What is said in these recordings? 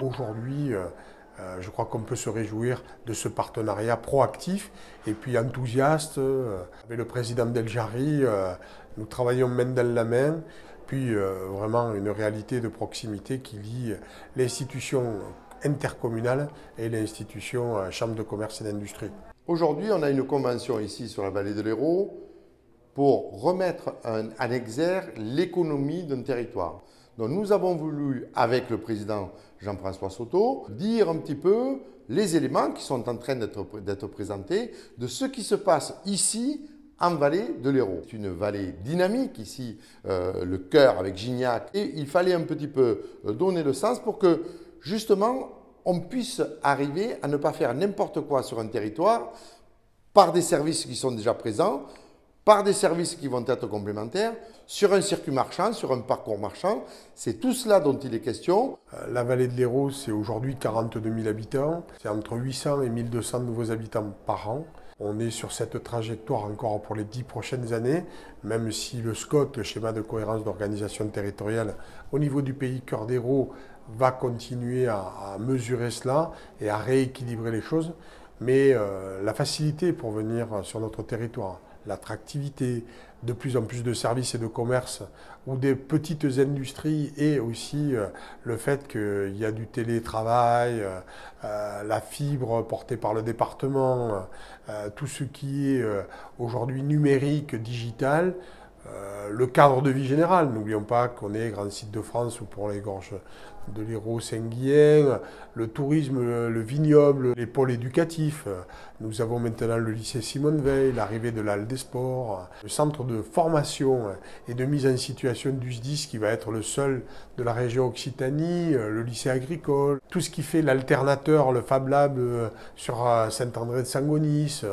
Aujourd'hui, je crois qu'on peut se réjouir de ce partenariat proactif et puis enthousiaste. Avec le président Del Jari, nous travaillons main dans la main, puis vraiment une réalité de proximité qui lie l'institution intercommunale et l'institution Chambre de commerce et d'industrie. Aujourd'hui, on a une convention ici sur la vallée de l'Hérault pour remettre en exergue l'économie d'un territoire. Donc nous avons voulu, avec le président Jean-François Sauteau, dire un petit peu les éléments qui sont en train d'être présentés de ce qui se passe ici en vallée de l'Hérault. C'est une vallée dynamique ici, le cœur avec Gignac. Et il fallait un petit peu donner le sens pour que justement on puisse arriver à ne pas faire n'importe quoi sur un territoire par des services qui sont déjà présents, par des services qui vont être complémentaires, sur un circuit marchand, sur un parcours marchand. C'est tout cela dont il est question. La vallée de l'Hérault, c'est aujourd'hui 42 000 habitants. C'est entre 800 et 1200 nouveaux habitants par an. On est sur cette trajectoire encore pour les 10 prochaines années, même si le SCOT, le schéma de cohérence d'organisation territoriale, au niveau du pays Cœur d'Hérault, va continuer à mesurer cela et à rééquilibrer les choses. Mais la facilité pour venir sur notre territoire, l'attractivité, de plus en plus de services et de commerces ou des petites industries et aussi le fait qu'il y a du télétravail, la fibre portée par le département, tout ce qui est aujourd'hui numérique, digital, le cadre de vie général. N'oublions pas qu'on est grand site de France ou pour les gorges de l'Hérault, Saint-Guyen, le tourisme, le vignoble, les pôles éducatifs. Nous avons maintenant le lycée Simone Veil, l'arrivée de l'Halle des Sports, le centre de formation et de mise en situation du SDIS qui va être le seul de la région Occitanie, le lycée agricole, tout ce qui fait l'alternateur, le Fab Lab sur Saint-André de Sangonis,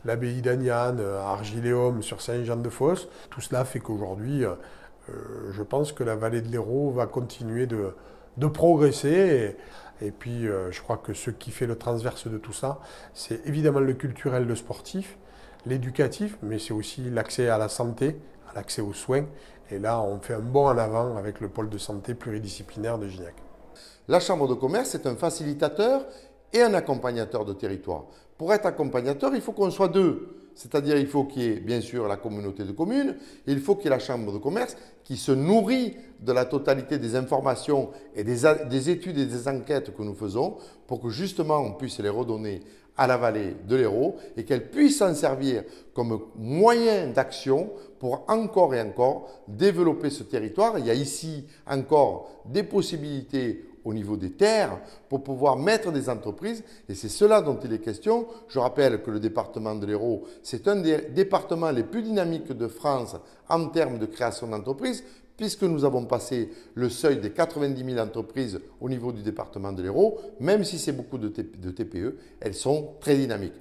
l'abbaye d'Agnan, Argiléum sur Saint-Jean-de-Fosse. Tout cela fait qu'aujourd'hui, je pense que la vallée de l'Hérault va continuer de progresser. Et puis, je crois que ce qui fait le transverse de tout ça, c'est évidemment le culturel, le sportif, l'éducatif, mais c'est aussi l'accès à la santé, à l'accès aux soins. Et là, on fait un bond en avant avec le pôle de santé pluridisciplinaire de Gignac. La Chambre de commerce est un facilitateur et un accompagnateur de territoire. Pour être accompagnateur, il faut qu'on soit deux. C'est-à-dire il faut qu'il y ait bien sûr la communauté de communes, et il faut qu'il y ait la Chambre de commerce qui se nourrit de la totalité des informations et des études et des enquêtes que nous faisons pour que justement on puisse les redonner à la vallée de l'Hérault et qu'elle puisse s'en servir comme moyen d'action pour encore et encore développer ce territoire. Il y a ici encore des possibilités au niveau des terres pour pouvoir mettre des entreprises et c'est cela dont il est question. Je rappelle que le département de l'Hérault, c'est un des départements les plus dynamiques de France en termes de création d'entreprises puisque nous avons passé le seuil des 90 000 entreprises au niveau du département de l'Hérault. Même si c'est beaucoup de TPE, elles sont très dynamiques.